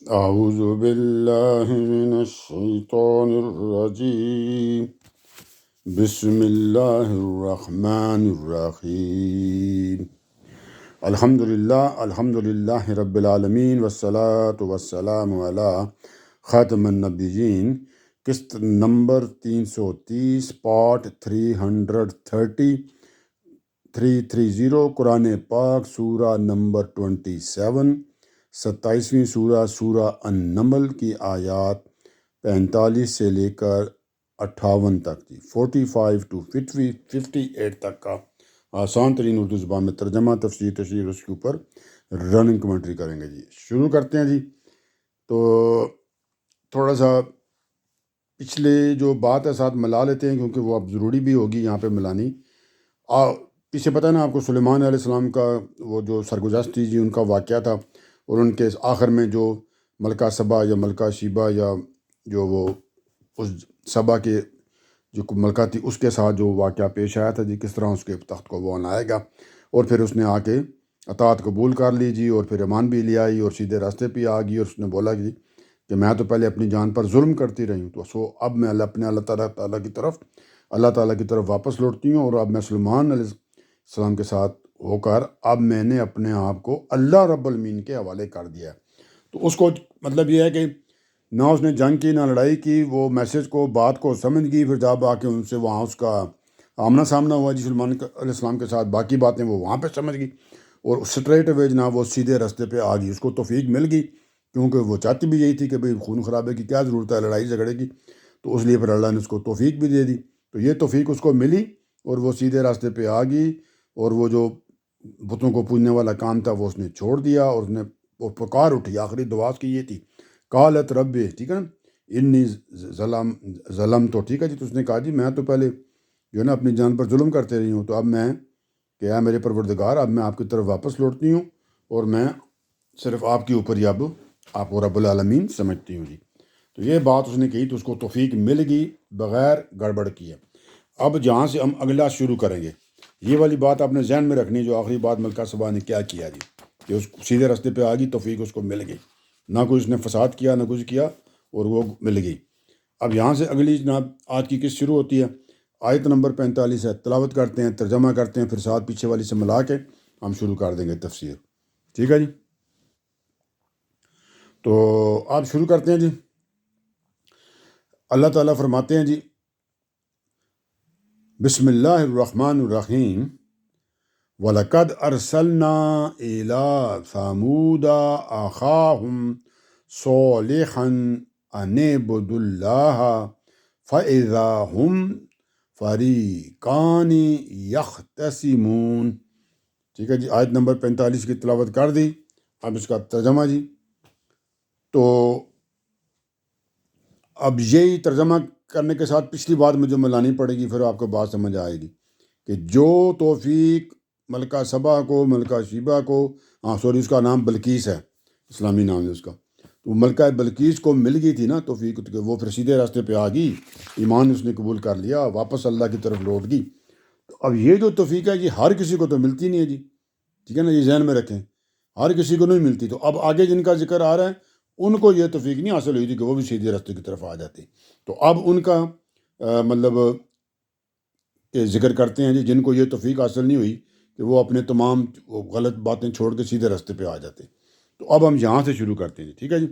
أعوذ بالله من الشيطان الرجيم بسم الله الرحمن الرحيم الحمد لله رب العالمين والصلاة والسلام على خاتم النبیین، قسط نمبر 330 پارٹ 330 قرآن پاک سورہ نمبر 27، 27ویں سورہ النمل کی آیات 45 سے لے کر 58 تک جی 45 to 58 تک کا آسان ترین اردو زبان میں ترجمہ، تفسیر، تشریح، اس کے اوپر رننگ کمنٹری کریں گے جی۔ شروع کرتے ہیں جی۔ تو تھوڑا سا پچھلے جو بات ہے ساتھ ملا لیتے ہیں، کیونکہ وہ اب ضروری بھی ہوگی یہاں پہ ملانی۔ پیچھے پتہ نا آپ کو سلیمان علیہ السلام کا وہ جو سرگزشت تھی جی، ان کا واقعہ تھا، اور ان کے آخر میں جو ملکہ سبا یا ملکہ شیبہ یا جو وہ اس سبا کے جو ملکہ تھی اس کے ساتھ جو واقعہ پیش آیا تھا جی، کس طرح اس کے تخت کو وہ آئے گا، اور پھر اس نے آ کے اطاعت قبول کر لی جی، اور پھر ایمان بھی لے آئی اور سیدھے راستے پہ آ گئی، اور اس نے بولا کہ میں تو پہلے اپنی جان پر ظلم کرتی رہی ہوں، تو اب میں اپنے اللہ تعالیٰ کی طرف واپس لوٹتی ہوں، اور اب میں سلیمان علیہ السلام کے ساتھ ہو کر اب میں نے اپنے آپ کو اللہ رب العالمین کے حوالے کر دیا ہے۔ تو اس کو مطلب یہ ہے کہ نہ اس نے جنگ کی، نہ لڑائی کی، وہ میسج کو، بات کو سمجھ گئی، پھر جب آ کے ان سے وہاں اس کا آمنا سامنا ہوا جی سلیمان علیہ السلام کے ساتھ، باقی باتیں وہ وہاں پہ سمجھ گئی، اور اسٹریٹ اوے جناب وہ سیدھے راستے پہ آ گئی، اس کو توفیق مل گئی، کیونکہ وہ چاہتی بھی یہی تھی کہ بھئی خون خرابے کی کیا ضرورت ہے لڑائی جھگڑے کی، تو اس لیے پھر اللہ نے اس کو توفیق بھی دے دی۔ تو یہ توفیق اس کو ملی، اور وہ سیدھے راستے پہ آ گئی، اور وہ جو بتوں کو پوجنے والا کام تھا وہ اس نے چھوڑ دیا، اور اس نے وہ پکار اٹھی، آخری دعا کی یہ تھی، قالت رب، ٹھیک ہے نا، انی ظلم تو ٹھیک ہے جی، تو اس نے کہا جی میں تو پہلے جو ہے نا اپنی جان پر ظلم کرتے رہی ہوں، تو اب میں کہ اے میرے پروردگار، اب میں آپ کی طرف واپس لوٹتی ہوں، اور میں صرف آپ کے اوپر ہی اب آپ کو رب العالمین سمجھتی ہوں جی۔ تو یہ بات اس نے کہی تو اس کو توفیق مل گئی بغیر گڑبڑ کیے۔ اب جہاں سے ہم اگلا شروع کریں گے، یہ والی بات آپ نے ذہن میں رکھنی، جو آخری بات ملکہ سبا نے کیا کیا جی، کہ اس سیدھے راستے پہ آ گئی، توفیق اس کو مل گئی، نہ کوئی اس نے فساد کیا، نہ کچھ کیا، اور وہ مل گئی۔ اب یہاں سے اگلی جناب آج کی قسط شروع ہوتی ہے، آیت نمبر 45 ہے، تلاوت کرتے ہیں، ترجمہ کرتے ہیں، پھر ساتھ پیچھے والی سے ملا کے ہم شروع کر دیں گے تفسیر، ٹھیک ہے جی۔ تو آپ شروع کرتے ہیں جی۔ اللہ تعالیٰ فرماتے ہیں جی، بسم اللہ الرحمن الرحیم، وَلَقَدْ أَرْسَلْنَا إِلَىٰ ثَمُودَ أَخَاهُمْ صَالِحًا أَنِ اعْبُدُوا اللَّهَ فَإِذَا هُمْ فَرِيقَانِ يَخْتَصِمُونَ۔ ٹھیک ہے جی، آیت نمبر 45 کی تلاوت کر دی، اب اس کا ترجمہ جی۔ تو اب یہی ترجمہ کرنے کے ساتھ پچھلی بات مجھے ملانی پڑے گی، پھر آپ کو بات سمجھ آئے گی کہ جو توفیق ملکہ سبا کو، ملکہ شیبہ کو، اس کا نام بلقیس ہے، اسلامی نام ہے اس کا، تو ملکہ بلقیس کو مل گئی تھی نا توفیق، کہ وہ پھر سیدھے راستے پہ آ گئی، ایمان اس نے قبول کر لیا، واپس اللہ کی طرف لوٹ گئی۔ تو اب یہ جو توفیق ہے یہ ہر کسی کو تو ملتی نہیں ہے جی، ٹھیک ہے نا، یہ ذہن میں رکھیں، ہر کسی کو نہیں ملتی۔ تو اب آگے جن کا ذکر آ رہا ہے ان کو یہ توفیق نہیں حاصل ہوئی تھی کہ وہ بھی سیدھے راستے کی طرف آ جاتے، تو اب ان کا مطلب کہ ذکر کرتے ہیں جی، جن کو یہ توفیق حاصل نہیں ہوئی کہ وہ اپنے تمام وہ غلط باتیں چھوڑ کے سیدھے راستے پہ آ جاتے۔ تو اب ہم یہاں سے شروع کرتے ہیں جی، ٹھیک ہے جی۔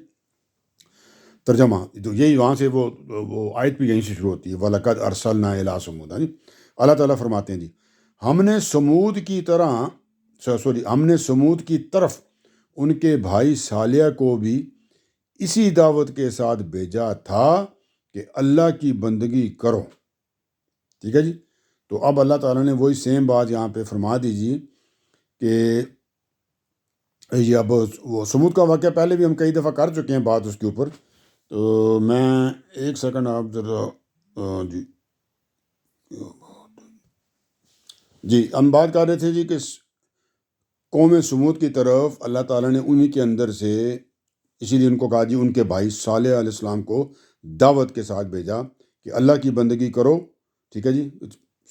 ترجمہ تو یہی وہاں سے وہ آیت بھی یہیں سے شروع ہوتی ہے، وَلَقَدْ أَرْسَلْنَا إِلَىٰ ثَمُودَ جی۔ اللہ تعالیٰ فرماتے ہیں جی، ہم نے سمود کی طرف ان کے بھائی صالح کو بھی اسی دعوت کے ساتھ بھیجا تھا کہ اللہ کی بندگی کرو، ٹھیک ہے جی۔ تو اب اللہ تعالیٰ نے وہی سیم بات یہاں پہ فرما دیجیے کہ یہ اب وہ سمود کا واقعہ پہلے بھی ہم کئی دفعہ کر چکے ہیں بات اس کے اوپر، تو میں ایک سیکنڈ آپ ذرا جی ہم بات کر رہے تھے جی کہ قوم سمود کی طرف اللہ تعالیٰ نے انہی کے اندر سے، اسی لیے ان کو کہا جی ان کے بھائی صالح علیہ السلام کو دعوت کے ساتھ بھیجا کہ اللہ کی بندگی کرو، ٹھیک ہے جی،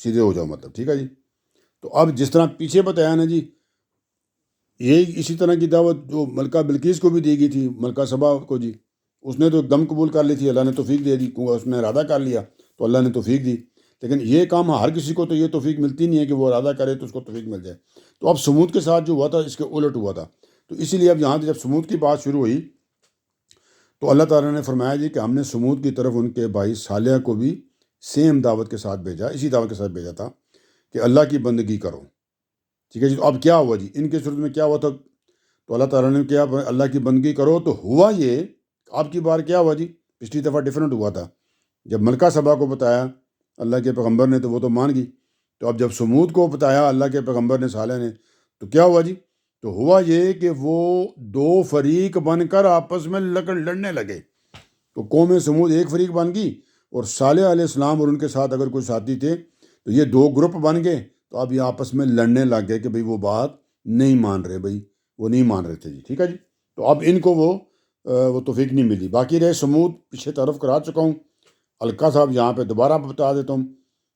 سیدھے ہو جاؤ مطلب، ٹھیک ہے جی۔ تو اب جس طرح پیچھے بتایا نا جی یہ اسی طرح کی دعوت جو ملکہ بلقیس کو بھی دی گئی تھی، ملکہ سبا کو جی، اس نے تو ایک دم قبول کر لی تھی، اللہ نے توفیق دے دی، کیونکہ اس نے ارادہ کر لیا تو اللہ نے توفیق دی۔ لیکن یہ کام ہر کسی کو تو یہ توفیق ملتی نہیں ہے کہ وہ ارادہ کرے تو اس کو توفیق مل جائے۔ تو اب سمود کے ساتھ جو ہوا تھا اس کے الٹ ہوا تھا، تو اسی لیے اب یہاں جب سمود کی بات شروع ہوئی تو اللہ تعالیٰ نے فرمایا جی کہ ہم نے سمود کی طرف ان کے بھائی صالح کو بھی سیم دعوت کے ساتھ بھیجا، اسی دعوت کے ساتھ بھیجا تھا کہ اللہ کی بندگی کرو، ٹھیک ہے جی۔ تو اب کیا ہوا جی، ان کے صورت میں کیا ہوا تھا؟ تو اللہ تعالیٰ نے کیا، اللہ کی بندگی کرو، تو ہوا یہ آپ کی بار کیا ہوا جی، پچھلی دفعہ ڈیفرنٹ ہوا تھا، جب ملکہ سبا کو بتایا اللہ کے پیغمبر نے تو وہ تو مان گئی، تو اب جب سمود کو بتایا اللہ کے پیغمبر نے صالح نے تو کیا ہوا جی، تو ہوا یہ کہ وہ دو فریق بن کر آپس میں لڑنے لگے۔ تو قوم سمود ایک فریق بن گئی اور صالح علیہ السلام اور ان کے ساتھ اگر کوئی ساتھی تھے تو یہ دو گروپ بن گئے، تو اب یہ آپس میں لڑنے لگ گئے کہ بھئی وہ بات نہیں مان رہے، بھئی وہ نہیں مان رہے تھے جی، ٹھیک ہے جی۔ تو اب ان کو وہ توفیق نہیں ملی۔ باقی رہے سمود، پیچھے طرف کرا چکا ہوں، القا صاحب یہاں پہ دوبارہ بتا دیتا ہوں۔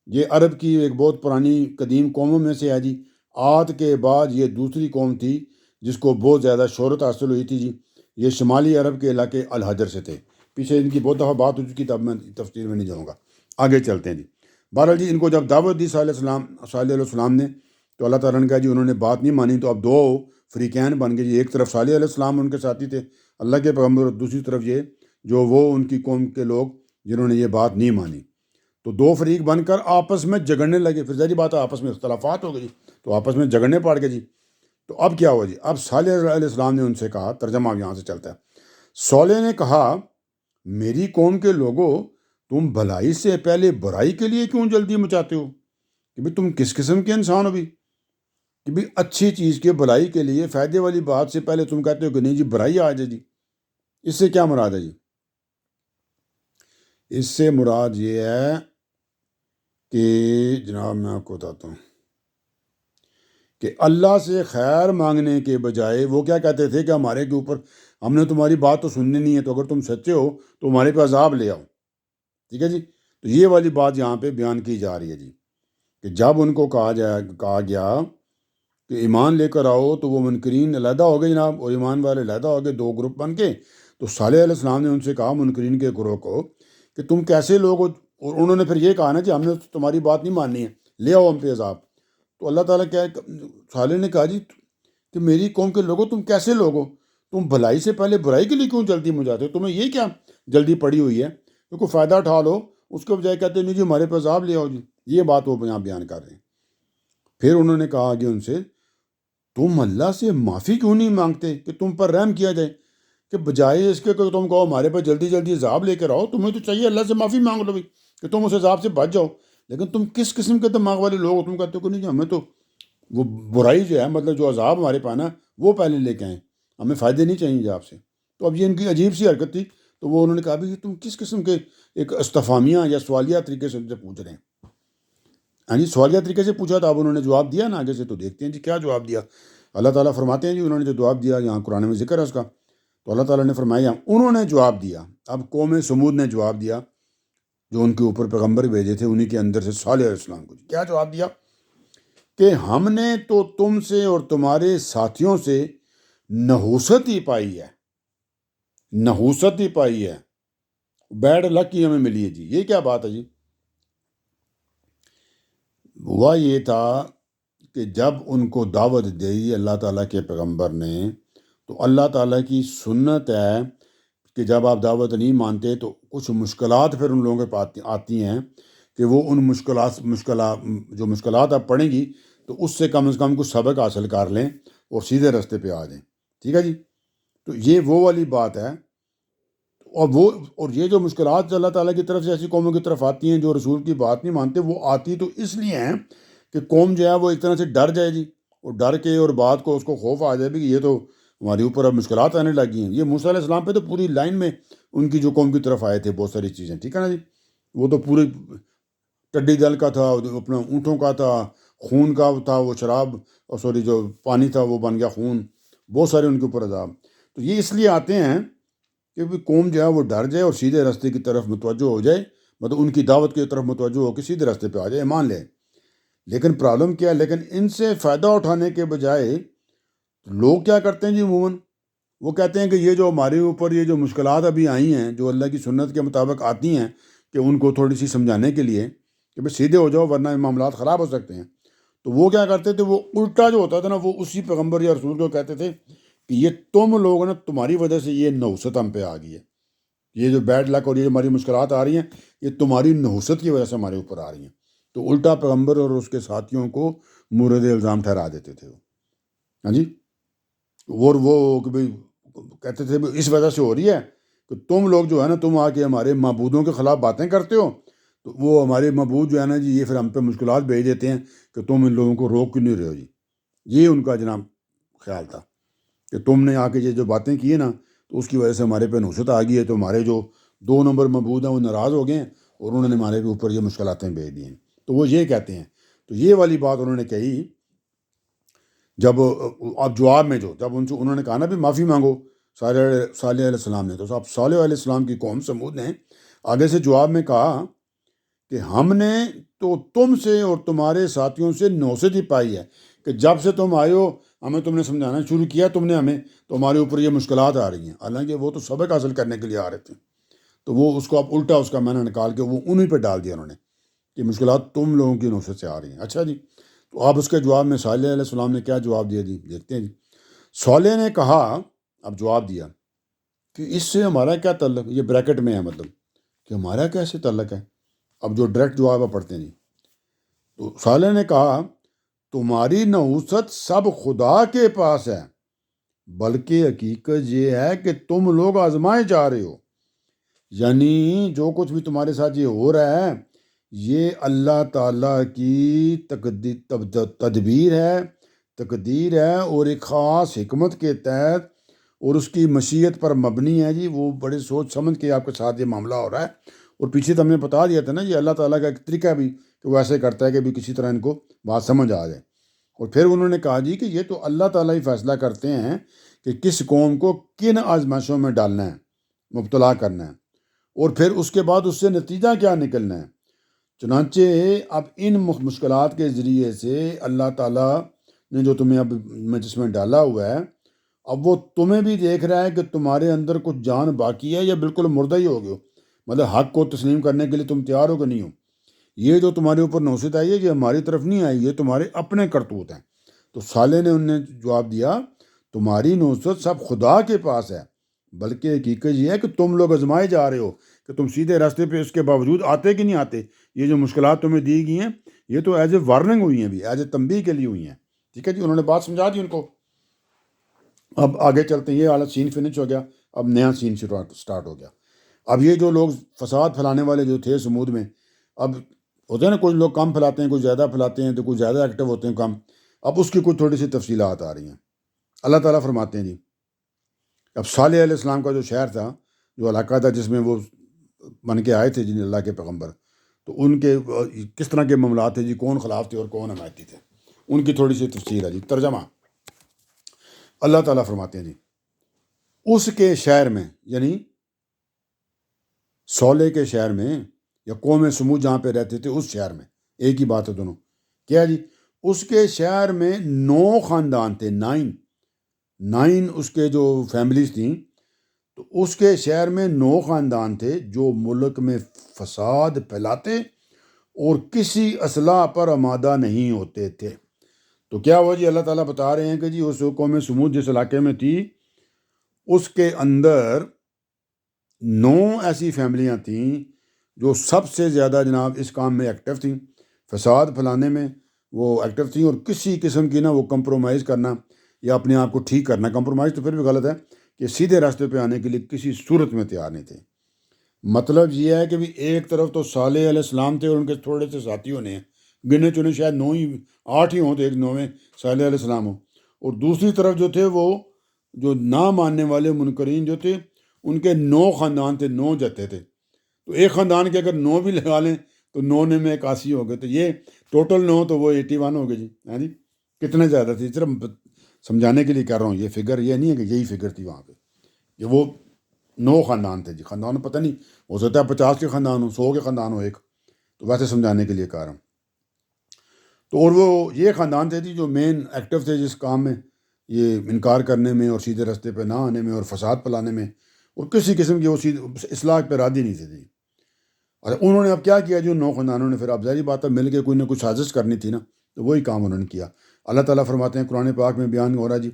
یہ عرب کی ایک بہت پرانی قدیم قوموں میں سے ہے جی۔ عاد کے بعد یہ دوسری قوم تھی جس کو بہت زیادہ شہرت حاصل ہوئی تھی جی۔ یہ شمالی عرب کے علاقے الحجر سے تھے، پیچھے ان کی بہت دفعہ بات ہو چکی، تب میں تفصیل میں نہیں جاؤں گا، آگے چلتے ہیں جی۔ بہرحال جی ان کو جب دعوت دی صالح علیہ السلام نے تو اللہ تعالیٰ نے کہا جی انہوں نے بات نہیں مانی، تو اب دو فریقین بن گئے جی۔ ایک طرف صالح علیہ السلام ان کے ساتھی تھے اللہ کے پیغمبر، اور دوسری طرف یہ جو وہ ان کی قوم کے لوگ جنہوں نے یہ بات نہیں مانی، تو دو فریق بن کر آپس میں جھگڑنے لگے۔ پھر ظاہری بات ہے آپس میں اختلافات ہو گئی، تو آپس میں جھگڑنے پڑ گئے جی۔ تو اب کیا ہوا جی، اب صالح علیہ السلام نے ان سے کہا، ترجمہ اب یہاں سے چلتا ہے، صالح نے کہا میری قوم کے لوگوں، تم بھلائی سے پہلے برائی کے لیے کیوں جلدی مچاتے ہو؟ کہ بھئی تم کس قسم کے انسان ہو بھی کہ بھئی اچھی چیز کے بھلائی کے لیے فائدے والی بات سے پہلے تم کہتے ہو کہ نہیں جی برائی آ جائے جی۔ اس سے کیا مراد ہے جی؟ اس سے مراد یہ ہے کہ جناب میں آپ کو بتاتا ہوں کہ اللہ سے خیر مانگنے کے بجائے وہ کیا کہتے تھے کہ ہمارے کے اوپر، ہم نے تمہاری بات تو سننی نہیں ہے، تو اگر تم سچے ہو تو ہمارے پہ عذاب لے آؤ، ٹھیک ہے جی۔ تو یہ والی بات یہاں پہ بیان کی جا رہی ہے جی، کہ جب ان کو کہا گیا کہ ایمان لے کر آؤ تو وہ منکرین علیحدہ ہو گئے جناب، اور ایمان والے علیحدہ ہو گئے، دو گروپ بن کے۔ تو صالح علیہ السلام نے ان سے کہا منکرین کے گروہ کو کہ تم کیسے لوگ ہو، اور انہوں نے پھر یہ کہا نا جی ہم نے تمہاری بات نہیں ماننی ہے، لے آؤ ہم پہ عذاب۔ تو اللہ تعالیٰ کیا ہے، صالح نے کہا جی کہ میری قوم کے لوگوں تم کیسے لوگ ہو، تم بھلائی سے پہلے برائی کے لیے کیوں جلدی مچاتے ہو، تمہیں یہ کیا جلدی پڑی ہوئی ہے کہ کوئی فائدہ اٹھا لو، اس کے بجائے کہتے ہیں نہیں جی ہمارے پہ عذاب لے آؤ جی۔ یہ بات وہ یہاں بیان کر رہے ہیں۔ پھر انہوں نے کہا آگے ان سے، تم اللہ سے معافی کیوں نہیں مانگتے کہ تم پر رحم کیا جائے، کہ بجائے اس کے کہ تم کہو ہمارے پہ جلدی جلدی عذاب لے کر آؤ، تمہیں تو چاہیے اللہ سے معافی مانگ لو بھائی کہ تم اس عذاب سے بچ جاؤ۔ لیکن تم کس قسم کے دماغ والے لوگ ہو، تم کہتے ہو کہ نہیں جی ہمیں تو وہ برائی جو ہے، مطلب جو عذاب ہمارے پانا وہ پہلے لے کے آئیں، ہمیں فائدے نہیں چاہیے جی آپ سے۔ تو اب یہ ان کی عجیب سی حرکت تھی، تو وہ انہوں نے کہا بھی تم کس قسم کے ایک استفہامیہ یا سوالیہ طریقے سے ان سے پوچھ رہے ہیں۔ ہاں جی سوالیہ طریقے سے پوچھا، تو اب انہوں نے جواب دیا نا، آگے سے تو دیکھتے ہیں جی کیا جواب دیا۔ اللہ تعالیٰ فرماتے ہیں جی انہوں نے جو جواب دیا، یہاں قرآن میں ذکر ہے اس کا، تو اللہ تعالیٰ نے فرمایا انہوں نے جواب دیا۔ اب قوم سمود نے جواب دیا، جو ان کے اوپر پیغمبر بھیجے تھے انہی کے اندر سے صالح علیہ السلام کو، کیا جواب دیا کہ ہم نے تو تم سے اور تمہارے ساتھیوں سے نحوست ہی پائی ہے، نحوست ہی پائی ہے، بیڈ لک ہی ہمیں ملی ہے جی۔ یہ کیا بات ہے جی؟ ہوا یہ تھا کہ جب ان کو دعوت دی اللہ تعالیٰ کے پیغمبر نے، تو اللہ تعالیٰ کی سنت ہے کہ جب آپ دعوت نہیں مانتے تو کچھ مشکلات پھر ان لوگوں کے پاس آتی ہیں کہ وہ ان مشکلات آپ پڑھیں گی تو اس سے کم از کم کچھ سبق حاصل کر لیں اور سیدھے راستے پہ آ جائیں، ٹھیک ہے جی۔ تو یہ وہ والی بات ہے، اور یہ جو مشکلات اللہ تعالیٰ کی طرف سے ایسی قوموں کی طرف آتی ہیں جو رسول کی بات نہیں مانتے، وہ آتی تو اس لیے ہیں کہ قوم جو ہے وہ ایک طرح سے ڈر جائے جی، اور ڈر کے اور بات کو اس کو خوف آ جائے بھی کہ یہ تو ہمارے اوپر اب مشکلات آنے لگی ہیں۔ یہ موسیٰ علیہ السلام پہ تو پوری لائن میں ان کی جو قوم کی طرف آئے تھے بہت ساری چیزیں، ٹھیک ہے نا جی۔ وہ تو پوری ٹڈی دل کا تھا، اپنا اونٹوں کا تھا، خون کا تھا، وہ شراب جو پانی تھا وہ بن گیا خون، بہت سارے ان کے اوپر عذاب۔ تو یہ اس لیے آتے ہیں کہ بھی قوم جو ہے وہ ڈر جائے اور سیدھے راستے کی طرف متوجہ ہو جائے، مطلب ان کی دعوت کی طرف متوجہ ہو کے سیدھے راستے پہ آ جائے، ایمان لے۔ لیکن پرابلم کیا ہے، لیکن ان سے فائدہ اٹھانے کے بجائے لوگ کیا کرتے ہیں جی عموماً، وہ کہتے ہیں کہ یہ جو ہمارے اوپر یہ جو مشکلات ابھی آئی ہیں جو اللہ کی سنت کے مطابق آتی ہیں کہ ان کو تھوڑی سی سمجھانے کے لیے کہ بھائی سیدھے ہو جاؤ ورنہ معاملات خراب ہو سکتے ہیں، تو وہ کیا کرتے تھے، وہ الٹا جو ہوتا تھا نا وہ اسی پیغمبر یا رسول کو کہتے تھے کہ یہ تم لوگ نا تمہاری وجہ سے یہ نحوست ہم پہ آ گئی ہے، یہ جو بیڈ لک اور یہ ہماری مشکلات آ رہی ہیں یہ تمہاری نحوست کی وجہ سے ہمارے اوپر آ رہی ہیں، تو الٹا پیغمبر اور اس کے ساتھیوں کو مورد الزام ٹھہرا دیتے تھے وہ، ہاں جی، اور وہ کہ بھائی کہتے تھے اس وجہ سے ہو رہی ہے کہ تم لوگ جو ہے نا تم آ کے ہمارے معبودوں کے خلاف باتیں کرتے ہو، تو وہ ہمارے معبود جو ہے نا جی یہ پھر ہم پہ مشکلات بھیج دیتے ہیں کہ تم ان لوگوں کو روک کیوں نہیں رہے ہو جی، یہ ان کا جناب خیال تھا کہ تم نے آ کے یہ جو باتیں کی ہیں نا تو اس کی وجہ سے ہمارے پہ نحوست آ گئی ہے، تو ہمارے جو 2 نمبر معبود ہیں وہ ناراض ہو گئے ہیں اور انہوں نے ہمارے اوپر یہ مشکلاتیں بھیج دی ہیں، تو وہ یہ کہتے ہیں، تو یہ والی بات انہوں نے کہی جب اب جواب میں جب ان سے انہوں نے کہا نا بھی معافی مانگو صالح علیہ السلام نے، تو اب صالح علیہ السلام کی قوم سمود نے آگے سے جواب میں کہا کہ ہم نے تو تم سے اور تمہارے ساتھیوں سے نحوست ہی پائی ہے کہ جب سے تم آئے ہو ہمیں تم نے سمجھانا شروع کیا تم نے ہمیں، تو ہمارے اوپر یہ مشکلات آ رہی ہیں، حالانکہ وہ تو سبق حاصل کرنے کے لیے آ رہے تھے، تو وہ اس کو اب الٹا اس کا معنی نکال کے وہ انہیں پہ ڈال دیا انہوں نے کہ مشکلات تم لوگوں کی نحوست سے آ رہی ہیں۔ اچھا جی، تو آپ اس کے جواب میں صالح علیہ السلام نے کیا جواب دیا جی، دیکھتے ہیں جی۔ صالح نے کہا، اب جواب دیا کہ اس سے ہمارا کیا تعلق، یہ بریکٹ میں ہے مطلب کہ ہمارا کیسے تعلق ہے، اب جو ڈائریکٹ جواب آپ پڑھتے ہیں جی، تو صالح نے کہا تمہاری نحوست سب خدا کے پاس ہے، بلکہ حقیقت یہ ہے کہ تم لوگ آزمائے جا رہے ہو، یعنی جو کچھ بھی تمہارے ساتھ یہ ہو رہا ہے یہ اللہ تعالیٰ کی تقدیر ہے اور ایک خاص حکمت کے تحت اور اس کی مشیت پر مبنی ہے جی، وہ بڑے سوچ سمجھ کے آپ کے ساتھ یہ معاملہ ہو رہا ہے، اور پیچھے تو ہم نے بتا دیا تھا نا یہ اللہ تعالیٰ کا ایک طریقہ بھی کہ وہ ایسے کرتا ہے کہ بھی کسی طرح ان کو بات سمجھ آ جائے، اور پھر انہوں نے کہا جی کہ یہ تو اللہ تعالیٰ ہی فیصلہ کرتے ہیں کہ کس قوم کو کن آزمائشوں میں ڈالنا ہے، مبتلا کرنا ہے، اور پھر اس کے بعد اس سے نتیجہ کیا نکلنا ہے۔ چنانچہ اب ان مشکلات کے ذریعے سے اللہ تعالیٰ نے جو تمہیں اب جس میں ڈالا ہوا ہے، اب وہ تمہیں بھی دیکھ رہا ہے کہ تمہارے اندر کچھ جان باقی ہے یا بالکل مردہ ہی ہو گئے ہو، مطلب حق کو تسلیم کرنے کے لیے تم تیار ہو کہ نہیں ہو، یہ جو تمہارے اوپر نحوست آئی ہے یہ ہماری طرف نہیں آئی، یہ تمہارے اپنے کرتوت ہیں۔ تو صالح نے انہیں جواب دیا تمہاری نحوست سب خدا کے پاس ہے، بلکہ حقیقت یہ ہے کہ تم لوگ آزمائے جا رہے ہو کہ تم سیدھے راستے پہ اس کے باوجود آتے کہ نہیں آتے، یہ جو مشکلات تمہیں دی گئی ہیں یہ تو ایز اے وارننگ ہوئی ہیں بھی، ایز اے تنبیہ کے لیے ہوئی ہیں، ٹھیک ہے جی، انہوں نے بات سمجھا دی ان کو۔ اب آگے چلتے ہیں، یہ حالت سین فنش ہو گیا، اب نیا سین سٹارٹ ہو گیا۔ اب یہ جو لوگ فساد پھیلانے والے جو تھے سمود میں، اب ہوتے ہیں نا کچھ لوگ کم پھیلاتے ہیں کچھ زیادہ پھیلاتے ہیں، تو کچھ زیادہ ایکٹیو ہوتے ہیں کم، اب اس کی کچھ تھوڑی سی تفصیلات آ رہی ہیں۔ اللہ تعالیٰ فرماتے ہیں جی، اب صالح علیہ السلام کا جو شہر تھا، جو علاقہ تھا جس میں وہ بن کے آئے تھے جن اللہ کے پیغمبر، تو ان کے کس طرح کے معاملات تھے جی، کون خلاف تھے اور کون حمایتی تھے، ان کی تھوڑی سی تفصیل ہے جی۔ ترجمہ، اللہ تعالیٰ فرماتے ہیں جی اس کے شہر میں، یعنی صالح کے شہر میں یا قوم سمود جہاں پہ رہتے تھے اس شہر میں، ایک ہی بات ہے دونوں، کیا جی، اس کے شہر میں 9 خاندان تھے، 9 اس کے جو فیملیز تھیں، تو اس کے شہر میں 9 خاندان تھے جو ملک میں فساد پھیلاتے اور کسی اصلاح پر آمادہ نہیں ہوتے تھے۔ تو کیا ہوا جی، اللہ تعالیٰ بتا رہے ہیں کہ جی اس قوم سمود جس علاقے میں تھی اس کے اندر 9 ایسی فیملیاں تھیں جو سب سے زیادہ جناب اس کام میں ایکٹیو تھیں، فساد پھیلانے میں وہ ایکٹیو تھیں، اور کسی قسم کی وہ کمپرومائز کرنا یا اپنے آپ کو ٹھیک کرنا، کمپرومائز تو پھر بھی غلط ہے، کہ سیدھے راستے پہ آنے کے لیے کسی صورت میں تیار نہیں تھے۔ مطلب یہ ہے کہ بھی ایک طرف تو صالح علیہ السلام تھے اور ان کے تھوڑے سے ساتھیوں نے، گنے چنے شاید 8 ہی ہوں، تو ایک 9ویں صالح علیہ السلام ہو، اور دوسری طرف جو تھے وہ جو نہ ماننے والے منکرین جو تھے ان کے 9 خاندان تھے، 9 جتے تھے، تو ایک خاندان کے اگر 9 بھی لگا لیں تو 9 نے میں 81 ہو گئے، تو یہ ٹوٹل 9 تو وہ 81 ہو گئے جی، ہاں جی، کتنے زیادہ تھے، صرف سمجھانے کے لیے کر رہا ہوں، یہ فگر یہ نہیں ہے کہ یہی فگر تھی وہاں پہ، یہ وہ 9 خاندان تھے جی، خاندان پتہ نہیں ہو سکتا ہے 50 کے خاندان ہو، 100 کے خاندان ہو ایک، تو ویسے سمجھانے کے لیے کر رہا ہوں۔ تو اور وہ یہ خاندان تھے جی جو مین ایکٹیو تھے جس کام میں، یہ انکار کرنے میں اور سیدھے راستے پہ نہ آنے میں اور فساد پھیلانے میں، اور کسی قسم کی وہ اصلاح پہ راضی نہیں تھے جی۔ اور انہوں نے اب کیا کیا جو 9 خاندانوں نے، پھر اب ظاہری بات ہے مل کے کوئی نہ کچھ سازش کرنی تھی نا، تو وہی کام انہوں نے کیا۔ اللہ تعالیٰ فرماتے ہیں قرآن پاک میں بیان ہو رہا جی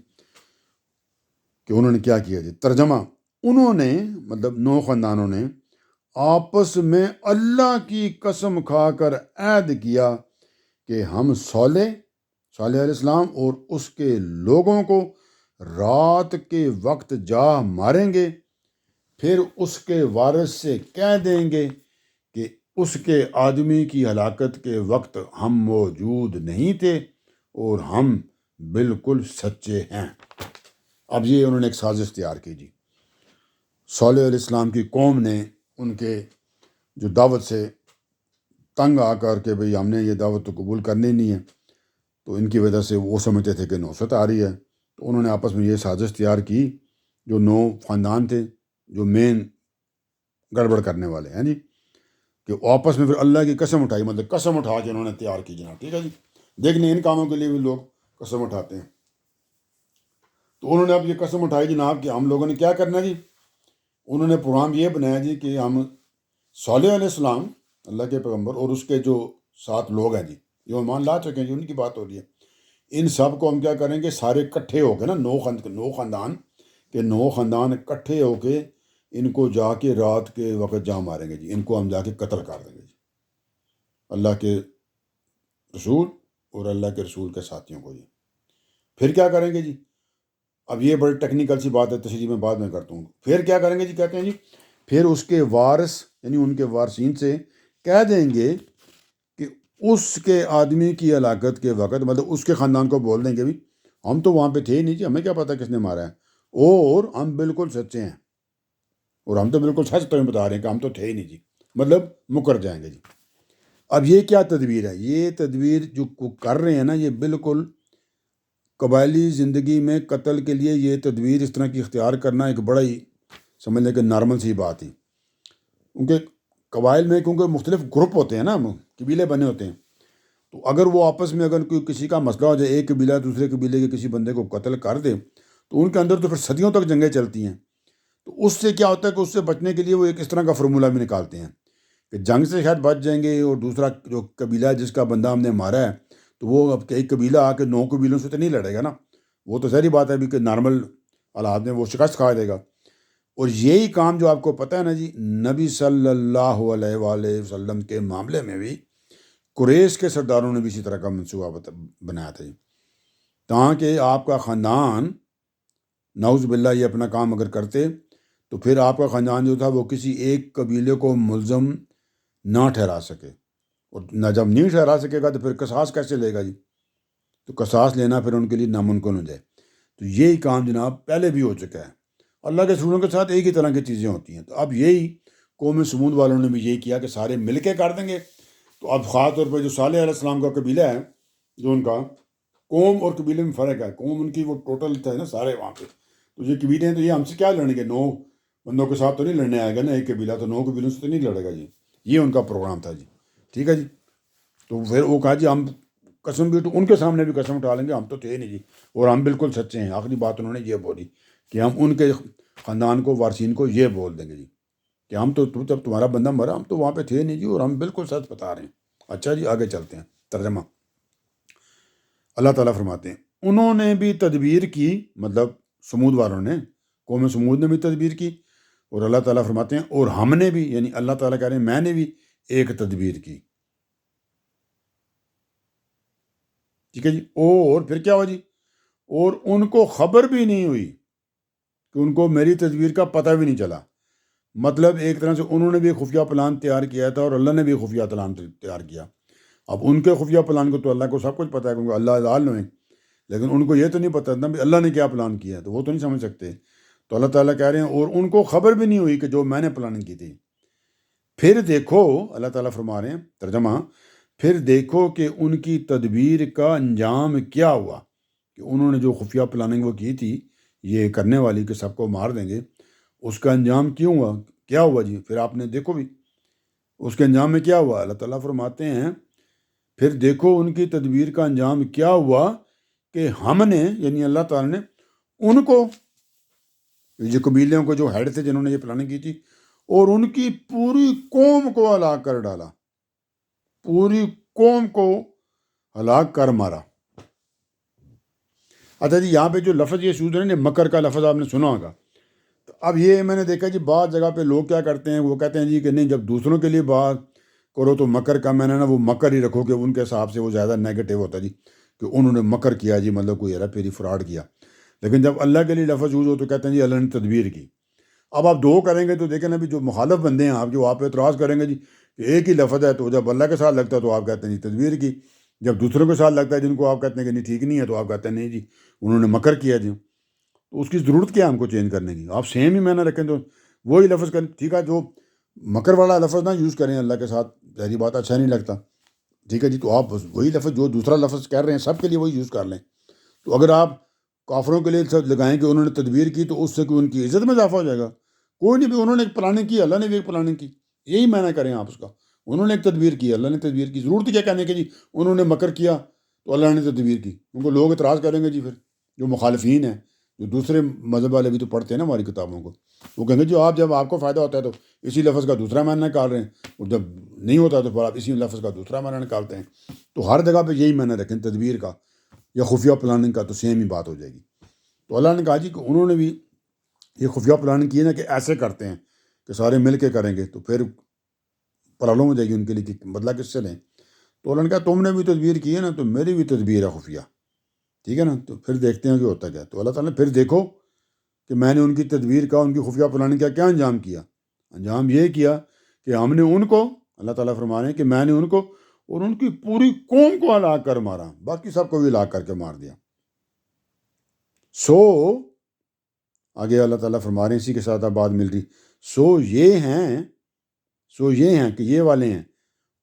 کہ انہوں نے کیا کیا جی۔ ترجمہ، انہوں نے مطلب 9 خاندانوں نے آپس میں اللہ کی قسم کھا کر عہد کیا کہ ہم صالح علیہ السلام اور اس کے لوگوں کو رات کے وقت جا ماریں گے، پھر اس کے وارث سے کہہ دیں گے کہ اس کے آدمی کی ہلاکت کے وقت ہم موجود نہیں تھے اور ہم بالکل سچے ہیں۔ اب یہ انہوں نے ایک سازش تیار کی جی۔ صالح علیہ السلام کی قوم نے ان کے جو دعوت سے تنگ آ کر کے بھئی ہم نے یہ دعوت تو قبول کرنی نہیں ہے، تو ان کی وجہ سے وہ سمجھتے تھے کہ نوست آ رہی ہے، تو انہوں نے آپس میں یہ سازش تیار کی، جو 9 خاندان تھے جو مین گڑبڑ کرنے والے ہیں جی، کہ آپس میں پھر اللہ کی قسم اٹھائی، مطلب قسم اٹھا کے انہوں نے تیار کی جناب، ٹھیک ہے جی۔ دیکھنے ان کاموں کے لیے بھی لوگ قسم اٹھاتے ہیں، تو انہوں نے اب یہ قسم اٹھائی جناب کہ ہم لوگوں نے کیا کرنا جی۔ انہوں نے پروگرام یہ بنایا جی کہ ہم صالح علیہ السلام اللہ کے پیغمبر اور اس کے جو 7 لوگ ہیں جی جو ایمان لا چکے ہیں جی، ان کی بات ہو رہی ہے، ان سب کو ہم کیا کریں گے، سارے اکٹھے ہو کے نا 9 خاندان کے 9 خاندان اکٹھے ہو کے ان کو جا کے رات کے وقت جا ماریں گے جی، ان کو ہم جا کے قتل کر دیں گے جی، اللہ کے رسول اور اللہ کے رسول کے ساتھیوں کو جی۔ پھر کیا کریں گے جی، اب یہ بڑی ٹیکنیکل سی بات ہے، تشریح میں بعد میں کرتا ہوں۔ پھر کیا کریں گے جی، کہتے ہیں جی پھر اس کے وارث یعنی ان کے وارثین سے کہہ دیں گے کہ اس کے آدمی کی ہلاکت کے وقت، مطلب اس کے خاندان کو بول دیں گے بھی ہم تو وہاں پہ تھے ہی نہیں جی، ہمیں کیا پتہ کس نے مارا ہے، اور ہم بالکل سچے ہیں، اور ہم تو بالکل سچ تمہیں بتا رہے ہیں کہ ہم تو تھے ہی نہیں جی، مطلب مکر جائیں گے جی۔ اب یہ کیا تدبیر ہے، یہ تدبیر جو کر رہے ہیں نا، یہ بالکل قبائلی زندگی میں قتل کے لیے یہ تدبیر اس طرح کی اختیار کرنا ایک بڑا ہی سمجھ لیں کہ نارمل سی بات ہی، کیونکہ قبائل میں کیونکہ مختلف گروپ ہوتے ہیں نا، قبیلے بنے ہوتے ہیں، تو اگر وہ آپس میں اگر کوئی کسی کا مسئلہ ہو جائے، ایک قبیلہ دوسرے قبیلے کے کسی بندے کو قتل کر دے، تو ان کے اندر تو پھر صدیوں تک جنگیں چلتی ہیں۔ تو اس سے کیا ہوتا ہے کہ اس سے بچنے کے لیے وہ ایک اس طرح کا فارمولہ بھی نکالتے ہیں کہ جنگ سے شاید بچ جائیں گے، اور دوسرا جو قبیلہ ہے جس کا بندہ ہم نے مارا ہے، تو وہ اب ایک قبیلہ آ کے 9 قبیلوں سے تو نہیں لڑے گا نا، وہ تو ظاہری بات ہے بھی کہ نارمل حالات میں وہ شکست کھا دے گا۔ اور یہی کام جو آپ کو پتہ ہے نا جی، نبی صلی اللہ علیہ وآلہ وسلم کے معاملے میں بھی قریش کے سرداروں نے بھی اسی طرح کا منصوبہ بنایا تھا جی، تاکہ آپ کا خاندان نعوذ باللہ یہ اپنا کام اگر کرتے تو پھر آپ کا خاندان جو تھا وہ کسی ایک قبیلے کو ملزم نہ ٹھہرا سکے، اور نہ جب نہیں ٹھہرا سکے گا تو پھر قصاص کیسے لے گا جی، تو قصاص لینا پھر ان کے لیے ناممکن ہو جائے۔ تو یہی کام جناب پہلے بھی ہو چکا ہے، اللہ کے رسولوں کے ساتھ ایک ہی طرح کی چیزیں ہوتی ہیں۔ تو اب یہی قوم سمود والوں نے بھی یہی کیا کہ سارے مل کے کر دیں گے۔ تو اب خاص طور پہ جو صالح علیہ السلام کا قبیلہ ہے، جو ان کا قوم اور قبیلے میں فرق ہے، قوم ان کی وہ ٹوٹل تھا نا سارے وہاں پہ، تو یہ قبیلے ہیں تو یہ ہم سے کیا لڑیں گے، 9 بندوں کے ساتھ تو نہیں لڑنے آئے گا نا، ایک قبیلہ تو 9 قبیلوں سے تو نہیں لڑے گا جی، یہ ان کا پروگرام تھا جی، ٹھیک ہے جی۔ تو پھر وہ کہا جی ہم قسم بھی ان کے سامنے بھی قسم اٹھا لیں گے ہم تو تھے نہیں جی، اور ہم بالکل سچے ہیں۔ آخری بات انہوں نے یہ بولی کہ ہم ان کے خاندان کو وارثین کو یہ بول دیں گے جی کہ ہم تو جب تمہارا بندہ مرا ہم تو وہاں پہ تھے نہیں جی، اور ہم بالکل سچ بتا رہے ہیں۔ اچھا جی آگے چلتے ہیں، ترجمہ۔ اللہ تعالیٰ فرماتے ہیں انہوں نے بھی تدبیر کی، مطلب سمود والوں نے، قوم سمود نے بھی تدبیر کی، اور اللہ تعالیٰ فرماتے ہیں اور ہم نے بھی، یعنی اللہ تعالیٰ کہہ رہے ہیں میں نے بھی ایک تدبیر کی، ٹھیک ہے جی۔ اور پھر کیا ہوا جی، اور ان کو خبر بھی نہیں ہوئی کہ ان کو میری تدبیر کا پتہ بھی نہیں چلا، مطلب ایک طرح سے انہوں نے بھی خفیہ پلان تیار کیا تھا اور اللہ نے بھی خفیہ پلان تیار کیا۔ اب ان کے خفیہ پلان کو تو اللہ کو سب کچھ پتہ ہے کیونکہ اللہ عالم ہے، لیکن ان کو یہ تو نہیں پتہ تھا بھی اللہ نے کیا پلان کیا ہے، تو وہ تو نہیں سمجھ سکتے۔ تو اللہ تعالیٰ کہہ رہے ہیں اور ان کو خبر بھی نہیں ہوئی کہ جو میں نے پلاننگ کی تھی۔ پھر دیکھو، اللہ تعالیٰ فرما رہے ہیں، ترجمہ، پھر دیکھو کہ ان کی تدبیر کا انجام کیا ہوا، کہ انہوں نے جو خفیہ پلاننگ وہ کی تھی یہ کرنے والی کہ سب کو مار دیں گے، اس کا انجام کیوں ہوا، کیا ہوا جی، پھر آپ نے دیکھو بھی اس کے انجام میں کیا ہوا۔ اللہ تعالیٰ فرماتے ہیں پھر دیکھو ان کی تدبیر کا انجام کیا ہوا کہ ہم نے یعنی اللہ تعالیٰ نے ان کو جو قبیلوں کو جو ہیڈ تھے جنہوں نے یہ پلاننگ کی تھی اور ان کی پوری قوم کو ہلاک کر ڈالا، پوری قوم کو ہلاک کر مارا۔ اچھا جی، یہاں پہ جو لفظ یہ یوز ہے مکر کا لفظ آپ نے سنا ہوگا، تو اب یہ میں نے دیکھا جی بعض جگہ پہ لوگ کیا کرتے ہیں، وہ کہتے ہیں جی کہ نہیں، جب دوسروں کے لیے بات کرو تو مکر کا میں نے نا وہ مکر ہی رکھو کہ ان کے حساب سے وہ زیادہ نیگیٹو ہوتا جی، کہ انہوں نے مکر کیا جی، مطلب کوئی ہیرا پھیری فراڈ کیا۔ لیکن جب اللہ کے لیے لفظ یوز ہو تو کہتے ہیں جی اللہ نے تدبیر کی۔ اب آپ دو کریں گے تو دیکھیں نا بھی جو مخالف بندے ہیں آپ، جو آپ پہ اعتراض کریں گے جی کہ ایک ہی لفظ ہے، تو جب اللہ کے ساتھ لگتا ہے تو آپ کہتے ہیں جی تدبیر کی، جب دوسروں کے ساتھ لگتا ہے جن کو آپ کہتے ہیں کہ نہیں ٹھیک نہیں ہے تو آپ کہتے ہیں نہیں جی انہوں نے مکر کیا جی۔ تو اس کی ضرورت کیا ہے ہم کو چینج کرنے کی؟ آپ سیم ہی معنی رکھیں تو وہی لفظ کریں، ٹھیک ہے، جو مکر والا لفظ نہ یوز کریں اللہ کے ساتھ، ظاہری بات اچھا نہیں لگتا، ٹھیک ہے جی، تو آپ وہی لفظ جو دوسرا لفظ کہہ رہے ہیں سب کے لیے وہی یوز کر لیں۔ تو اگر آپ کافروں کے لیے لگائیں کہ انہوں نے تدبیر کی تو اس سے کوئی ان کی عزت میں اضافہ ہو جائے گا؟ کوئی نہیں، بھی انہوں نے ایک پلاننگ کی، اللہ نے بھی ایک پلاننگ کی، یہی معنی کریں آپ اس کا۔ انہوں نے ایک تدبیر کی، اللہ نے تدبیر کی، ضرورت کیا کہنے کہ جی انہوں نے مکر کیا تو اللہ نے تدبیر کی؟ ان کو لوگ اعتراض کریں گے جی، پھر جو مخالفین ہیں، جو دوسرے مذہب والے بھی تو پڑھتے ہیں نا ہماری کتابوں کو، وہ کہیں گے جو جب آپ کو فائدہ ہوتا ہے تو اسی لفظ کا دوسرا معنی نکال رہے ہیں، اور جب نہیں ہوتا تو پھر آپ اسی لفظ کا دوسرا معنی نکالتے ہیں۔ تو ہر جگہ پہ یہی معنی رکھیں تدبیر کا یا خفیہ پلاننگ کا، تو سیم ہی بات ہو جائے گی۔ تو اللہ نے کہا جی کہ انہوں نے بھی یہ خفیہ پلاننگ کی ہے نا کہ ایسے کرتے ہیں کہ سارے مل کے کریں گے تو پھر پرابلم ہو جائے گی ان کے لیے کہ بدلہ کس سے لیں۔ تو اللہ نے کہا تم نے بھی تدبیر کی ہے نا، تو میری بھی تدبیر ہے خفیہ، ٹھیک ہے نا، تو پھر دیکھتے ہیں کہ ہوتا کیا۔ تو اللہ تعالیٰ نے پھر دیکھو کہ میں نے ان کی تدبیر کا، ان کی خفیہ پلاننگ کا کیا انجام کیا۔ انجام یہ کیا کہ ہم نے ان کو، اللہ تعالیٰ فرما رہے ہیں کہ میں نے ان کو اور ان کی پوری قوم کو ہلاک کر مارا، باقی سب کو بھی ہلاک کر کے مار دیا۔ سو آگے اللہ تعالیٰ فرما رہے ہیں، اسی کے ساتھ اب بات مل رہی، سو یہ ہیں کہ یہ والے ہیں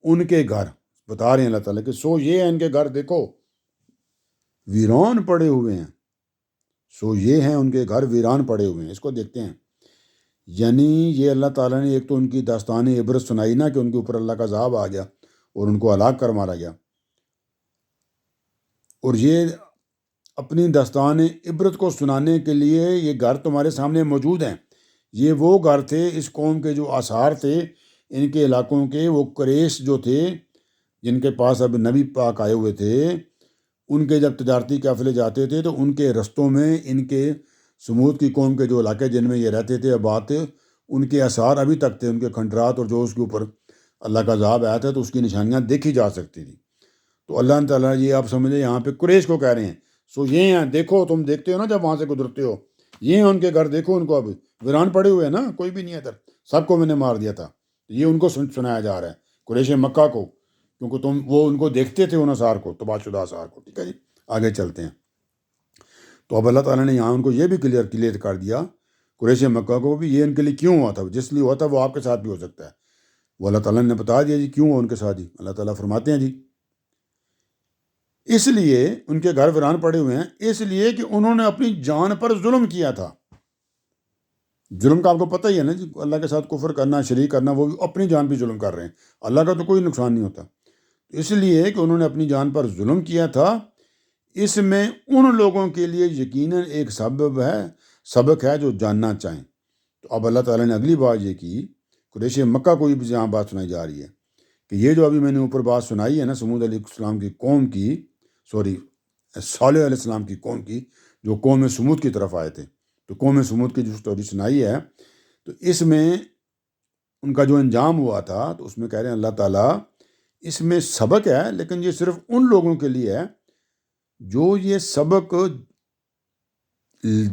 ان کے گھر، بتا رہے ہیں اللہ تعالیٰ کہ سو یہ ہیں ان کے گھر، دیکھو ویران پڑے ہوئے ہیں، سو یہ ہیں ان کے گھر ویران پڑے ہوئے ہیں۔ اس کو دیکھتے ہیں، یعنی یہ اللہ تعالیٰ نے ایک تو ان کی داستان عبرت سنائی نا کہ ان کے اوپر اللہ کا عذاب آ گیا اور ان کو ہلاک کر مارا گیا، اور یہ اپنی داستان عبرت کو سنانے کے لیے یہ گھر تمہارے سامنے موجود ہیں۔ یہ وہ گھر تھے، اس قوم کے جو آثار تھے ان کے علاقوں کے، وہ قریش جو تھے جن کے پاس اب نبی پاک آئے ہوئے تھے، ان کے جب تجارتی قافلے جاتے تھے تو ان کے رستوں میں ان کے سمود کی قوم کے جو علاقے جن میں یہ رہتے تھے آباد تھے، ان کے آثار ابھی تک تھے، ان کے کھنڈرات، اور جو اس کے اوپر اللہ کا عذاب آیا تھا تو اس کی نشانیاں دیکھی جا سکتی تھیں۔ تو اللہ تعالیٰ یہ آپ سمجھیں یہاں پہ قریش کو کہہ رہے ہیں، سو یہ ہیں، دیکھو تم دیکھتے ہو نا جب وہاں سے گزرتے ہو، یہ ہیں ان کے گھر، دیکھو ان کو اب ویران پڑے ہوئے ہیں نا، کوئی بھی نہیں ہے ادھر، سب کو میں نے مار دیا تھا۔ یہ ان کو سنایا جا رہا ہے، قریش مکہ کو، کیونکہ وہ ان کو دیکھتے تھے ان آثار کو، تباہ شدہ آثار کو، ٹھیک ہے جی۔ آگے چلتے ہیں، تو اب اللہ تعالیٰ نے یہاں ان کو یہ بھی کلیئر کر دیا قریش مکہ کو بھی، یہ ان کے لیے کیوں ہوا تھا، جس لیے ہوا تھا وہ آپ کے ساتھ بھی ہو سکتا ہے۔ وہ اللہ تعالیٰ نے بتا دیا جی کیوں ہوا ان کے ساتھ جی۔ اللہ تعالیٰ فرماتے ہیں جی اس لیے ان کے گھر ویران پڑے ہوئے ہیں، اس لیے کہ انہوں نے اپنی جان پر ظلم کیا تھا۔ ظلم کا آپ کو پتہ ہی ہے نا جی، اللہ کے ساتھ کفر کرنا، شریک کرنا، وہ بھی اپنی جان پہ ظلم کر رہے ہیں، اللہ کا تو کوئی نقصان نہیں ہوتا۔ اس لیے کہ انہوں نے اپنی جان پر ظلم کیا تھا، اس میں ان لوگوں کے لیے یقیناً ایک سبق ہے جو جاننا چاہیں۔ تو اب اللہ تعالیٰ نے اگلی بات یہ کی، قریش مکہ کو بھی یہاں بات سنائی جا رہی ہے کہ یہ جو ابھی میں نے اوپر بات سنائی ہے نا سمود علیہ السلام کی قوم کی، صالح علیہ السلام کی قوم کی، جو قوم سمود کی طرف آئے تھے، تو قوم سمود کی جو سٹوری سنائی ہے، تو اس میں ان کا جو انجام ہوا تھا، تو اس میں کہہ رہے ہیں اللہ تعالیٰ اس میں سبق ہے، لیکن یہ صرف ان لوگوں کے لیے ہے جو یہ سبق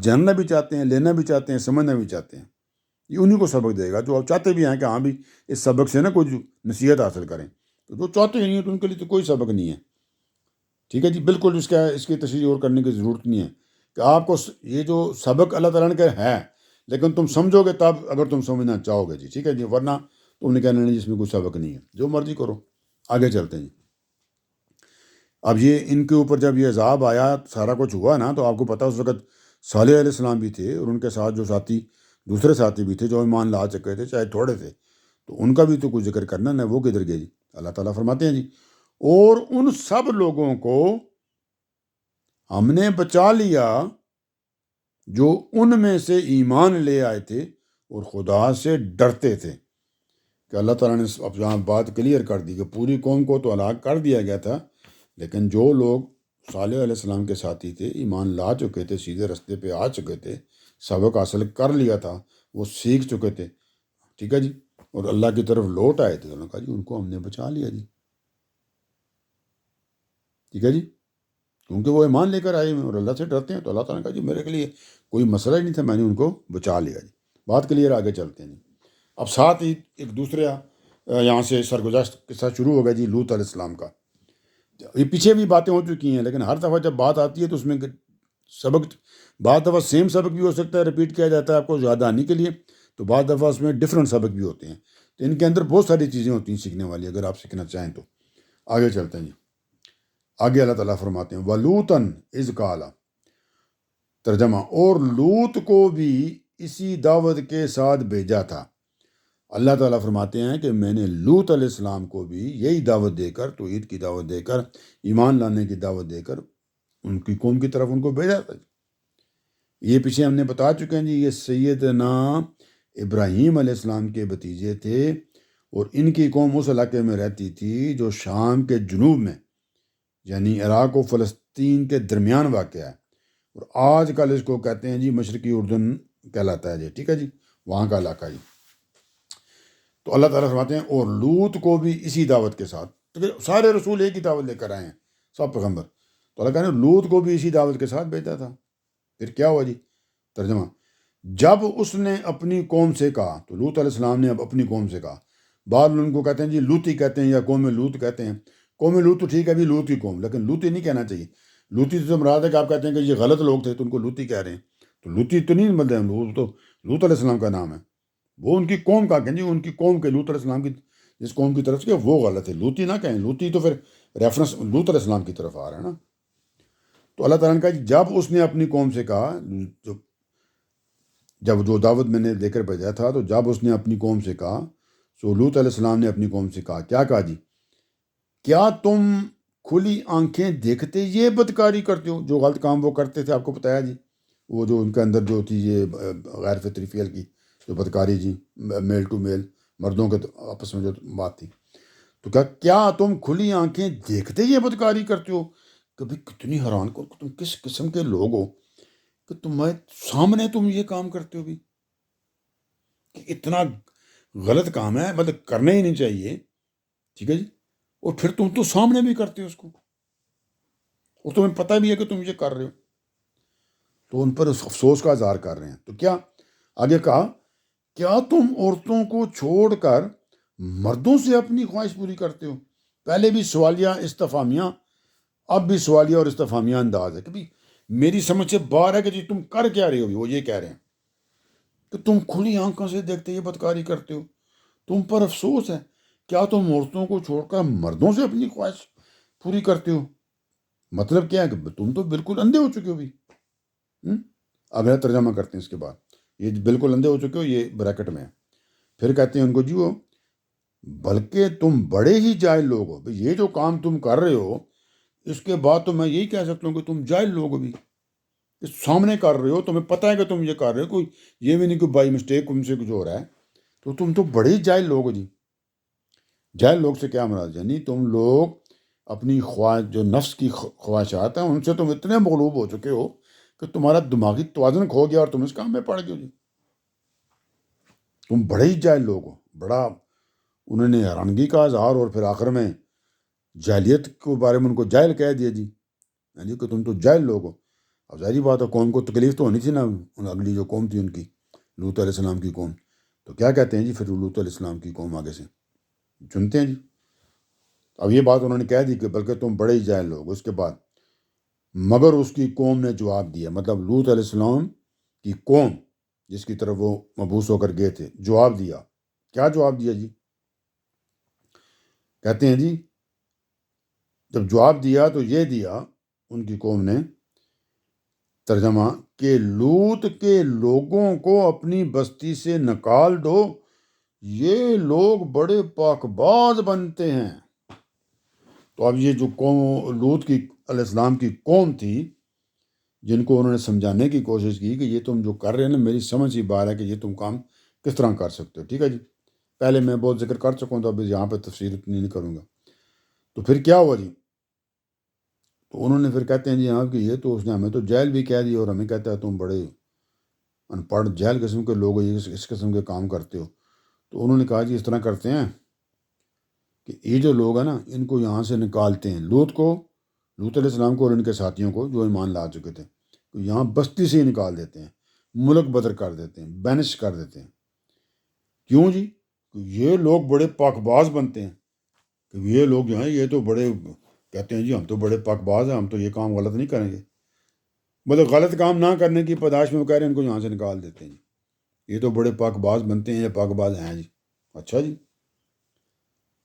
جاننا بھی چاہتے ہیں، لینا بھی چاہتے ہیں، سمجھنا بھی چاہتے ہیں۔ یہ انہیں کو سبق دے گا جو آپ چاہتے بھی ہیں کہ ہاں بھی اس سبق سے نا کچھ نصیحت حاصل کریں، تو جو چاہتے ہی نہیں ہیں تو ان کے لیے تو کوئی سبق نہیں ہے، ٹھیک ہے جی۔ بالکل اس کی تشریح اور کرنے کی ضرورت نہیں ہے کہ آپ کو یہ جو سبق اللہ تعالیٰ نے کہا ہے، لیکن تم سمجھو گے تب اگر تم سمجھنا چاہو گے جی، ٹھیک ہے جی، ورنہ تم نے کہنا نہیں جس میں کوئی سبق نہیں ہے، جو مرضی کرو۔ آگے چلتے ہیں جی۔ اب یہ ان کے اوپر جب یہ عذاب آیا، سارا کچھ ہوا نا، تو آپ کو پتہ اس وقت صالح علیہ السلام بھی تھے اور ان کے ساتھ جو دوسرے ساتھی بھی تھے جو ایمان لا چکے تھے، چاہے تھوڑے تھے، تو ان کا بھی تو کچھ ذکر کرنا نا، وہ کدھر گئے جی۔ اللہ تعالیٰ فرماتے ہیں جی اور ان سب لوگوں کو ہم نے بچا لیا جو ان میں سے ایمان لے آئے تھے اور خدا سے ڈرتے تھے. کہ اللہ تعالیٰ نے اب یہاں بات کلیئر کر دی کہ پوری قوم کو تو ہلاک کر دیا گیا تھا، لیکن جو لوگ صالح علیہ السلام کے ساتھی تھے، ایمان لا چکے تھے، سیدھے رستے پہ آ چکے تھے، سبق حاصل کر لیا تھا، وہ سیکھ چکے تھے، ٹھیک ہے جی، اور اللہ کی طرف لوٹ آئے تھے، انہوں نے کہا جی ان کو ہم نے بچا لیا جی، ٹھیک ہے جی، کیونکہ وہ ایمان لے کر آئے اور اللہ سے ڈرتے ہیں. تو اللہ تعالیٰ نے کہا جی میرے کے لیے کوئی مسئلہ ہی نہیں تھا، میں نے ان کو بچا لیا جی. بات کلیئر، آگے چلتے ہیں جی. اب ساتھ ہی ایک دوسرے یہاں سے سرگزشت قصہ شروع ہو گیا جی لوط علیہ السلام کا. یہ پیچھے بھی باتیں ہو چکی ہیں، لیکن ہر دفعہ جب بات آتی ہے تو اس میں سبق، بعض دفعہ سیم سبق بھی ہو سکتا ہے، رپیٹ کیا جاتا ہے آپ کو یاد آنے کے لیے، تو بعض دفعہ اس میں ڈفرینٹ سبق بھی ہوتے ہیں. تو ان کے اندر بہت ساری چیزیں ہوتی ہیں سیکھنے والی، اگر آپ سیکھنا چاہیں تو. آگے چلتے ہیں جی. آگے اللہ تعالیٰ فرماتے ہیں وَلُوطًا اِذْ قَالَ، ترجمہ، اور لوط کو بھی اسی دعوت کے ساتھ بھیجا تھا. اللہ تعالیٰ فرماتے ہیں کہ میں نے لوط علیہ السلام کو بھی یہی دعوت دے کر، توحید کی دعوت دے کر، ایمان لانے کی دعوت دے کر ان کی قوم کی طرف ان کو بھیجا تھا. یہ پیچھے ہم نے بتا چکے ہیں جی، یہ سیدنا ابراہیم علیہ السلام کے بھتیجے تھے، اور ان کی قوم اس علاقے میں رہتی تھی جو شام کے جنوب میں، یعنی عراق و فلسطین کے درمیان واقع ہے، اور آج کل اس کو کہتے ہیں جی مشرقی اردن کہلاتا ہے جی، ٹھیک ہے جی، وہاں کا علاقہ جی. تو اللہ تعالیٰ فرماتے ہیں اور لوط کو بھی اسی دعوت کے ساتھ، سارے رسول ایک ہی دعوت لے کر آئے ہیں، سب پیغمبر، تو اللہ کہتے ہیں لوط کو بھی اسی دعوت کے ساتھ بھیجا تھا. پھر کیا ہوا جی؟ ترجمہ، جب اس نے اپنی قوم سے کہا، تو لوط علیہ السلام نے اب اپنی قوم سے کہا. بعض ان کو کہتے ہیں جی لوتی کہتے ہیں یا قوم لوط کہتے ہیں. قوم لوط تو ٹھیک ہے بھی، لوط کی قوم، لیکن لوتی نہیں کہنا چاہیے. لوتی تو مراد ہے کہ آپ کہتے ہیں کہ یہ غلط لوگ تھے تو ان کو لوتی کہہ رہے ہیں، تو لوتی تو نہیں ملتے ہیں، لوط تو لوط علیہ السلام کا نام ہے. وہ ان کی قوم کا کہیں جی، ان کی قوم کے لوط علیہ السلام کی جس قوم کی طرف سے وہ غلط ہے، لوتی نہ کہیں. لوتی تو پھر ریفرنس لوط علیہ السلام کی طرف آ رہا ہے نا. تو اللہ تعالیٰ نے کہا جب اس نے اپنی قوم سے کہا، جب جو دعوت میں نے لے کر بھیجا تھا، تو جب اس نے اپنی قوم سے کہا، سو لوط علیہ السلام نے اپنی قوم سے کہا، کیا کہا جی؟ کیا تم کھلی آنکھیں دیکھتے یہ بدکاری کرتے ہو؟ جو غلط کام وہ کرتے تھے آپ کو بتایا جی، وہ جو ان کے اندر جو تھی یہ غیر فطری فعل کی جو بدکاری جی، میل ٹو میل، مردوں کے آپس میں جو بات تھی. تو کیا تم کھلی آنکھیں دیکھتے یہ بدکاری کرتے ہو؟ کبھی کتنی حیران کو تم کس قسم کے لوگ ہو کہ تمہیں سامنے تم یہ کام کرتے ہو بھی، کہ اتنا غلط کام ہے، مطلب کرنا ہی نہیں چاہیے، ٹھیک ہے جی، اور پھر تم تو سامنے بھی کرتے ہو اس کو، اور تمہیں پتہ بھی ہے کہ تم یہ کر رہے ہو. تو ان پر افسوس کا اظہار کر رہے ہیں. تو کیا آگے کہا، کیا تم عورتوں کو چھوڑ کر مردوں سے اپنی خواہش پوری کرتے ہو؟ پہلے بھی سوالیہ استفہامیہ، اب بھی سوالیہ اور استفہامیہ انداز ہے کہ بھائی میری سمجھ سے باہر ہے کہ جی تم کر کیا رہے ہو. وہ یہ کہہ رہے ہیں کہ تم کھلی آنکھوں سے دیکھتے یہ بدکاری کرتے ہو، تم پر افسوس ہے، کیا تم عورتوں کو چھوڑ کر مردوں سے اپنی خواہش پوری کرتے ہو؟ مطلب کیا ہے کہ تم تو بالکل اندھے ہو چکے ہو بھی. اگلا ترجمہ کرتے ہیں اس کے بعد، یہ بالکل اندھے ہو چکے ہو، یہ بریکٹ میں ہے. پھر کہتے ہیں ان کو جی وہ بلکہ تم بڑے ہی جاہل لوگ ہو. بھئی یہ جو کام تم کر رہے ہو، اس کے بعد تو میں یہی کہہ سکتا ہوں کہ تم جاہل لوگ ہو بھی، سامنے کر رہے ہو، تمہیں پتہ ہے کہ تم یہ کر رہے ہو، کوئی یہ بھی نہیں کہ بائی مسٹیک تم سے کچھ ہو رہا ہے، تو تم تو بڑے ہی جاہل لوگ ہو جی. جاہل لوگ سے کیا مراد؟ یعنی تم لوگ اپنی خواہش، جو نفس کی خواہشات ہیں، ان سے تم اتنے مغلوب ہو چکے ہو کہ تمہارا دماغی توازن کھو گیا اور تم اس کام میں پڑ گئے ہو جی. تم بڑے ہی جاہل لوگ ہو. بڑا انہوں نے حیرانگی کا اظہار، اور پھر آخر میں جاہلیت کے بارے میں ان کو جاہل کہہ دیا جی، یعنی کہ تم تو جاہل لوگ ہو. اب ظاہری بات ہے قوم کو تکلیف تو ہونی تھی نا، ان اگلی جو قوم تھی ان کی، لوط علیہ السلام کی قوم. تو کیا کہتے ہیں جی پھر لوط علیہ السلام کی قوم آگے سے چنتے ہیں جی. اب یہ بات انہوں نے کہہ دی کہ بلکہ تم بڑے ہی جاہل لوگ. اس کے بعد مگر اس کی قوم نے جواب دیا، مطلب لوط علیہ السلام کی قوم جس کی طرف وہ مبعوث ہو کر گئے تھے، جواب دیا. کیا جواب دیا جی؟ کہتے ہیں جی جب جواب دیا تو یہ دیا ان کی قوم نے، ترجمہ، کہ لوط کے لوگوں کو اپنی بستی سے نکال دو، یہ لوگ بڑے پاک باز بنتے ہیں. تو اب یہ جو قوم لوط کی علیہ السلام کی قوم تھی، جن کو انہوں نے سمجھانے کی کوشش کی کہ یہ تم جو کر رہے ہیں نا، میری سمجھ ہی بات ہے کہ یہ تم کام کس طرح کر سکتے ہو. ٹھیک ہے جی، پہلے میں بہت ذکر کر چکا ہوں تو اب یہاں پہ تفصیل اتنی نہیں کروں گا. تو پھر کیا ہوا جی؟ تو انہوں نے پھر کہتے ہیں جی ہاں کہ یہ تو اس نے ہمیں تو جیل بھی کہہ دی، اور ہمیں کہتا ہے تم بڑے ان پڑھ جیل قسم کے لوگ ہو، یہ اس قسم کے کام کرتے ہو. تو انہوں نے کہا جی اس طرح کرتے ہیں کہ یہ جو لوگ ہیں نا، ان کو یہاں سے نکالتے ہیں. لوط علیہ السلام کو اور ان کے ساتھیوں کو جو ایمان لا چکے تھے، تو یہاں بستی سے ہی نکال دیتے ہیں، ملک بدر کر دیتے ہیں، بینش کر دیتے ہیں. کیوں جی؟ کہ یہ لوگ بڑے پاک باز بنتے ہیں، کہ یہ لوگ جو ہیں یہ تو بڑے کہتے ہیں جی ہم تو بڑے پاک باز ہیں، ہم تو یہ کام غلط نہیں کریں گے. مطلب غلط کام نہ کرنے کی پاداش میں وہ کہہ رہے ہیں ان کو یہاں سے نکال دیتے ہیں جی. یہ تو بڑے پاک باز بنتے ہیں، یہ پاک باز ہیں جی. اچھا جی،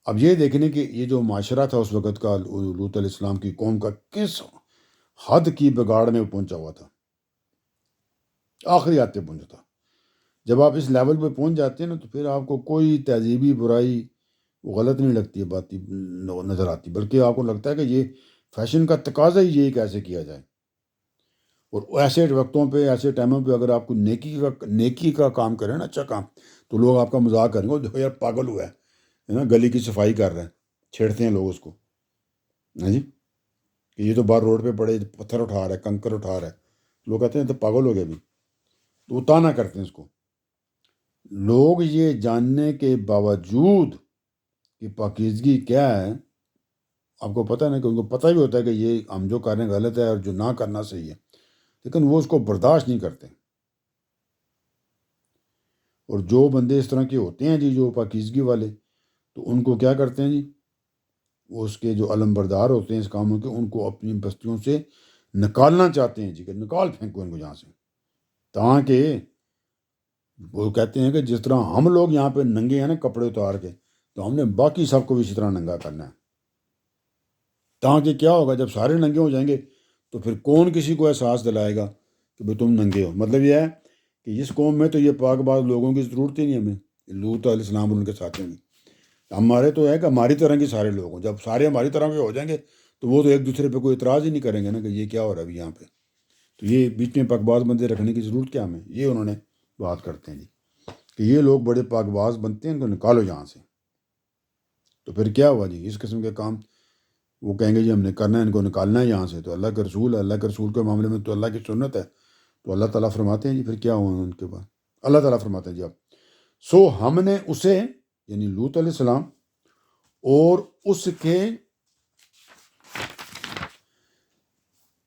اب یہ دیکھنے کہ یہ جو معاشرہ تھا اس وقت کا، لوط علیہ السلام کی قوم کا، کس حد کی بگاڑ میں پہنچا ہوا تھا، آخری حد پہ پہنچا تھا. جب آپ اس لیول پہ پہنچ جاتے ہیں نا، تو پھر آپ کو کوئی تہذیبی برائی غلط نہیں لگتی ہے، بات نظر آتی، بلکہ آپ کو لگتا ہے کہ یہ فیشن کا تقاضا ہی یہ کیسے کیا جائے. اور ایسے وقتوں پہ، ایسے ٹائموں پہ اگر آپ کو نیکی کا کام کریں نا، اچھا کام، تو لوگ آپ کا مذاق کریں گے، دیکھو یار پاگل ہوا ہے نا، گلی کی صفائی کر رہے ہیں، چھیڑتے ہیں لوگ اس کو. ہاں جی، کہ یہ تو باہر روڈ پہ پڑے پتھر اٹھا رہا ہے، کنکر اٹھا رہا ہے، لوگ کہتے ہیں تو پاگل ہو گیا بھی، تو وہ تانا کرتے ہیں اس کو. لوگ یہ جاننے کے باوجود کہ پاکیزگی کیا ہے، آپ کو پتہ نہیں کہ ان کو پتہ بھی ہوتا ہے کہ یہ ہم جو کر رہے ہیں غلط ہے اور جو نہ کرنا صحیح ہے، لیکن وہ اس کو برداشت نہیں کرتے. اور جو بندے اس طرح کے ہوتے ہیں جی، جو پاکیزگی والے، تو ان کو کیا کرتے ہیں جی، وہ اس کے جو علم بردار ہوتے ہیں اس کاموں کے، ان کو اپنی بستیوں سے نکالنا چاہتے ہیں جی، کہ نکال پھینکو ان کو یہاں سے. تاکہ وہ کہتے ہیں کہ جس طرح ہم لوگ یہاں پہ ننگے ہیں نا کپڑے اتار کے، تو ہم نے باقی سب کو بھی اسی طرح ننگا کرنا ہے. تاکہ کیا ہوگا، جب سارے ننگے ہو جائیں گے تو پھر کون کسی کو احساس دلائے گا کہ بھئی تم ننگے ہو. مطلب یہ ہے کہ اس قوم میں تو یہ پاک باز لوگوں کی ضرورت ہی نہیں ہمیں، لوط علیہ السلام اور ان کے ساتھیوں کی. ہمارے تو ہے کہ ہماری طرح کے سارے لوگ ہوں. جب سارے ہماری طرح کے ہو جائیں گے تو وہ تو ایک دوسرے پہ کوئی اعتراض ہی نہیں کریں گے نا کہ یہ کیا ہو رہا ہے ابھی یہاں پہ. تو یہ بیچ میں پاک باز بندے رکھنے کی ضرورت کیا ہمیں، یہ انہوں نے بات کرتے ہیں جی، کہ یہ لوگ بڑے پاک باز بنتے ہیں، ان کو نکالو یہاں سے. تو پھر کیا ہوا جی، اس قسم کے کام وہ کہیں گے جی ہم نے کرنا ہے، ان کو نکالنا ہے یہاں سے. تو اللہ کے رسول ہے، اللہ کے رسول کے معاملے میں تو اللہ کی سنت ہے. تو اللہ تعالیٰ فرماتے ہیں جی پھر کیا ہوا ان کے بعد، اللہ تعالیٰ فرماتے ہیں جی اب سو ہم نے اسے، یعنی لوط علیہ السلام اور اس کے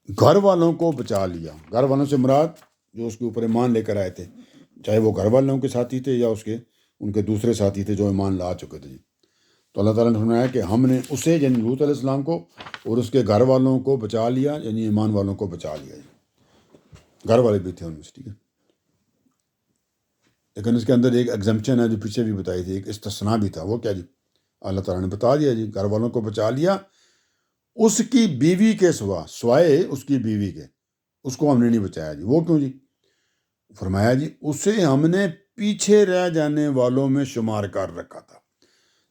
گھر والوں کو بچا لیا. گھر والوں سے مراد جو اس کے اوپر ایمان لے کر آئے تھے، چاہے وہ گھر والوں کے ساتھی تھے یا ان کے دوسرے ساتھی تھے جو ایمان لا چکے تھے. تو اللہ تعالیٰ نے فرمایا کہ ہم نے اسے، یعنی لوط علیہ السلام کو اور اس کے گھر والوں کو بچا لیا، یعنی ایمان والوں کو بچا لیا. گھر والے بھی تھے ان میں سے، ٹھیک ہے. لیکن اس کے اندر ایک ایگزمپشن ہے جو پیچھے بھی بتائی تھی، ایک استثناء بھی تھا. وہ کیا جی؟ اللہ تعالیٰ نے بتا دیا جی، گھر والوں کو بچا لیا اس کی بیوی کے سوائے اس کی بیوی کے، اس کو ہم نے نہیں بچایا جی. وہ کیوں جی؟ فرمایا جی اسے ہم نے پیچھے رہ جانے والوں میں شمار کر رکھا تھا.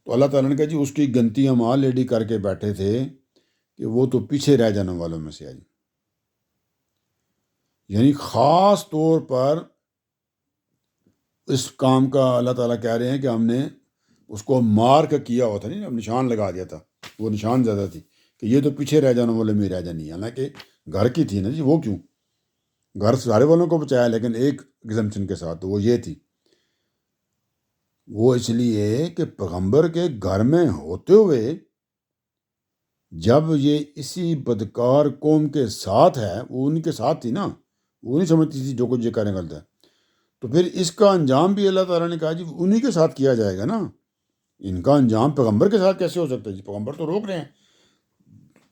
تو اللہ تعالیٰ نے کہا جی اس کی گنتی ہم آلریڈی کر کے بیٹھے تھے کہ وہ تو پیچھے رہ جانے والوں میں سے ہے جی. یعنی خاص طور پر اس کام کا اللہ تعالیٰ کہہ رہے ہیں کہ ہم نے اس کو مارک کیا ہوا تھا، نہیں ہم نشان لگا دیا تھا، وہ نشان زیادہ تھی کہ یہ تو پیچھے رہ جانے والے میں رہ جانی ہے. حالانکہ گھر کی تھی نا جی. وہ کیوں؟ گھر سارے والوں کو بچایا لیکن ایک ایگزمپشن کے ساتھ، تو وہ یہ تھی، وہ اس لیے کہ پیغمبر کے گھر میں ہوتے ہوئے جب یہ اسی بدکار قوم کے ساتھ ہے، وہ ان کے ساتھ تھی نا، وہ نہیں سمجھتی تھی جو کچھ یہ کرنے غلط ہے. تو پھر اس کا انجام بھی اللہ تعالیٰ نے کہا جی انہی کے ساتھ کیا جائے گا نا. ان کا انجام پیغمبر کے ساتھ کیسے ہو سکتا ہے جی؟ پیغمبر تو روک رہے ہیں.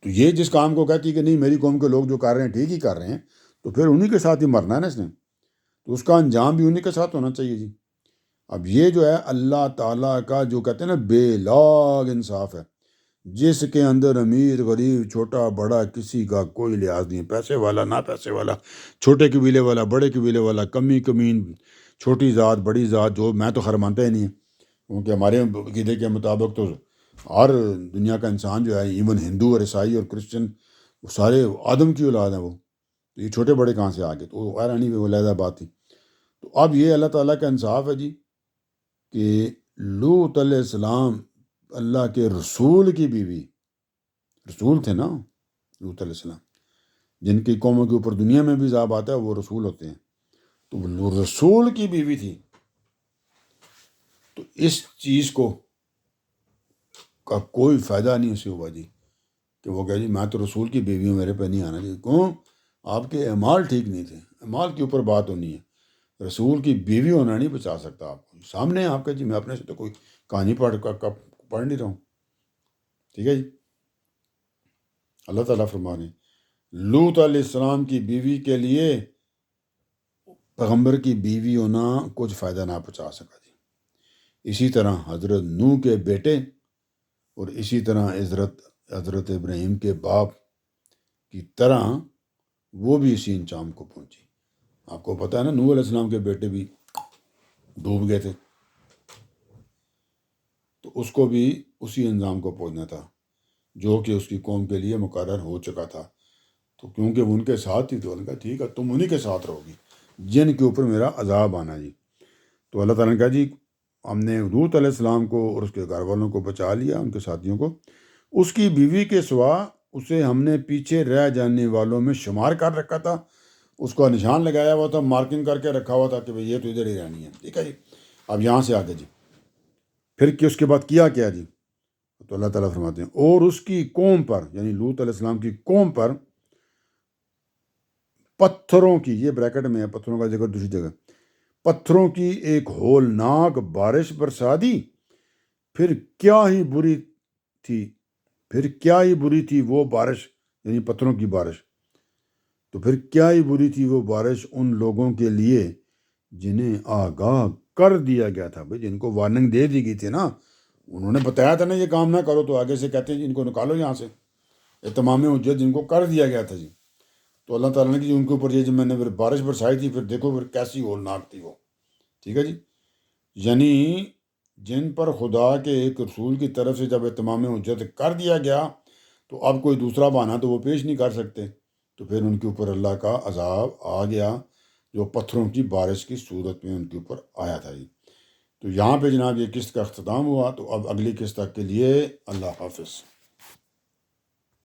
تو یہ جس کام کو کہتی کہ نہیں میری قوم کے لوگ جو کر رہے ہیں ٹھیک ہی کر رہے ہیں، تو پھر انہی کے ساتھ ہی مرنا ہے نا اس نے. تو اس کا انجام بھی انہی کے ساتھ ہونا چاہیے جی. اب یہ جو ہے اللہ تعالیٰ کا جو کہتے ہیں نا بے لاگ انصاف ہے، جس کے اندر امیر غریب چھوٹا بڑا کسی کا کوئی لحاظ نہیں، پیسے والا نہ پیسے والا، چھوٹے قبیلے والا بڑے قبیلے والا، کمی کمین، چھوٹی ذات بڑی ذات، جو میں تو خیر مانتا ہی نہیں ہے، کیونکہ ہمارے عقیدے کے مطابق تو ہر دنیا کا انسان جو ہے، ایون ہندو اور عیسائی اور کرسچن، وہ سارے آدم کی اولاد ہیں. وہ تو یہ چھوٹے بڑے کہاں سے آ گئے؟ تو غیر نہیں وہ علیحدہ بات تھی۔ تو اب یہ اللہ تعالیٰ کا انصاف ہے جی کہ لوط علیہ السلام اللہ کے رسول کی بیوی، رسول تھے نا لوط علیہ السلام، جن کی قوموں کے اوپر دنیا میں بھی عذاب آتا ہے وہ رسول ہوتے ہیں، تو وہ رسول کی بیوی تھی۔ تو اس چیز کو کا کوئی فائدہ نہیں اسے ہوا جی کہ وہ کہے جی میں تو رسول کی بیوی ہوں، میرے پہ نہیں آنا جی۔ کیوں؟ آپ کے اعمال ٹھیک نہیں تھے، اعمال کے اوپر بات ہونی ہے، رسول کی بیوی ہونا نہیں بچا سکتا آپ کو۔ سامنے آپ کا جی میں اپنے سے تو کوئی کہانی پڑھ نہیں رہا ہوں، ٹھیک ہے جی۔ اللہ تعالیٰ فرما رہے ہیں لوط علیہ السلام کی بیوی کے لیے پیغمبر کی بیوی ہونا کچھ فائدہ نہ پہنچا سکا جی۔ اسی طرح حضرت نوح کے بیٹے اور اسی طرح حضرت ابراہیم کے باپ کی طرح وہ بھی اسی انجام کو پہنچی۔ آپ کو پتہ ہے نا نوح علیہ السلام کے بیٹے بھی ڈوب گئے تھے، تو اس کو بھی اسی انجام کو پہنچنا تھا جو کہ اس کی قوم کے لیے مقرر ہو چکا تھا۔ تو کیونکہ وہ ان کے ساتھ تھی تو ان کا ٹھیک ہے تم انہی کے ساتھ رہو گی جن کے اوپر میرا عذاب آنا جی۔ تو اللہ تعالیٰ نے کہا جی ہم نے لوط علیہ السلام کو اور اس کے گھر والوں کو بچا لیا، ان کے ساتھیوں کو، اس کی بیوی کے سوا اسے ہم نے پیچھے رہ جانے والوں میں شمار کر رکھا تھا، اس کو نشان لگایا ہوا تھا، مارکنگ کر کے رکھا ہوا تھا کہ بھئی یہ تو ادھر ہی رہنی ہے، ٹھیک ہے جی۔ اب یہاں سے آگے جی پھر کہ اس کے بعد کیا جی، تو اللہ تعالیٰ فرماتے ہیں اور اس کی قوم پر، یعنی لوط علیہ السلام کی قوم پر پتھروں کی، یہ بریکٹ میں ہے پتھروں کا ذکر دوسری جگہ، پتھروں کی ایک ہولناک بارش برسا دی، پھر کیا ہی بری تھی وہ بارش، یعنی پتھروں کی بارش، تو پھر کیا ہی بری تھی وہ بارش ان لوگوں کے لیے جنہیں آگاہ کر دیا گیا تھا۔ بھائی جن کو وارننگ دے دی گئی تھی نا، انہوں نے بتایا تھا نا یہ کام نہ کرو، تو آگے سے کہتے ہیں جی ان کو نکالو یہاں سے، اتمام حجت جن کو کر دیا گیا تھا جی۔ تو اللہ تعالیٰ نے کہ ان کے اوپر یہ جب میں نے پھر بارش برسائی تھی، پھر دیکھو پھر کیسی ہولناک تھی وہ، ٹھیک ہے جی۔ یعنی جن پر خدا کے ایک رسول کی طرف سے جب اتمام حجت کر دیا گیا تو اب کوئی دوسرا بہانہ تو وہ پیش نہیں کر سکتے، تو پھر ان کے اوپر اللہ کا عذاب آ گیا جو پتھروں کی بارش کی صورت میں ان کے اوپر آیا تھا جی۔ تو یہاں پہ جناب یہ قسط کا اختتام ہوا، تو اب اگلی قسط تک کے لیے اللہ حافظ۔